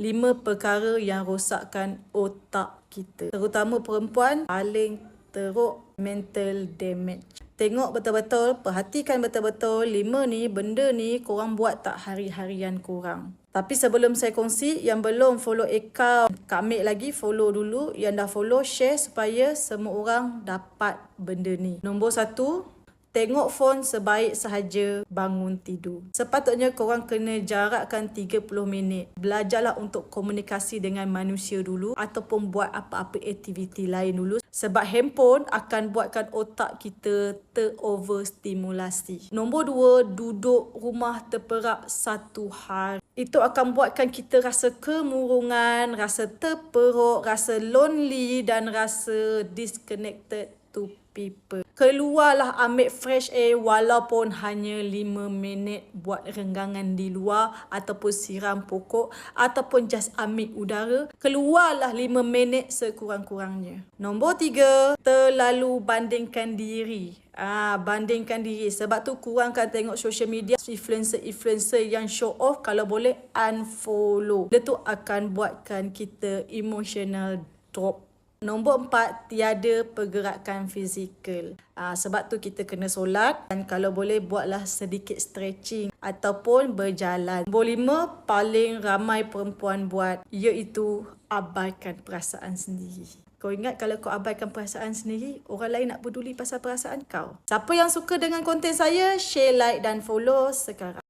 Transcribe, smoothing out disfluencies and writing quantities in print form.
5 perkara yang rosakkan otak kita. Terutama perempuan, paling teruk mental damage. Tengok betul-betul, perhatikan betul-betul 5 ni, benda ni korang buat tak hari-harian korang. Tapi sebelum saya kongsi, yang belum follow account Kak Mek lagi, follow dulu. Yang dah follow, share supaya semua orang dapat benda ni. Nombor 1, tengok phone sebaik sahaja bangun tidur. Sepatutnya korang kena jarakkan 30 minit. Belajarlah untuk komunikasi dengan manusia dulu ataupun buat apa-apa aktiviti lain dulu. Sebab handphone akan buatkan otak kita teroverstimulasi. Nombor 2, duduk rumah terperap 1 hari. Itu akan buatkan kita rasa kemurungan, rasa terperuk, rasa lonely dan rasa disconnected to people. Keluarlah ambil fresh air walaupun hanya 5 minit, buat renggangan di luar ataupun siram pokok ataupun just ambil udara. Keluarlah 5 minit sekurang-kurangnya. Nombor 3, terlalu bandingkan diri. Bandingkan diri. Sebab tu kurangkan tengok social media, influencer yang show off. Kalau boleh unfollow. Dia tu akan buatkan kita emotional drop. Nombor 4, tiada pergerakan fizikal. Sebab tu kita kena solat dan kalau boleh buatlah sedikit stretching ataupun berjalan. Nombor 5, paling ramai perempuan buat, iaitu abaikan perasaan sendiri. Kau ingat kalau kau abaikan perasaan sendiri, orang lain nak peduli pasal perasaan kau? Siapa yang suka dengan konten saya, share, like dan follow sekarang.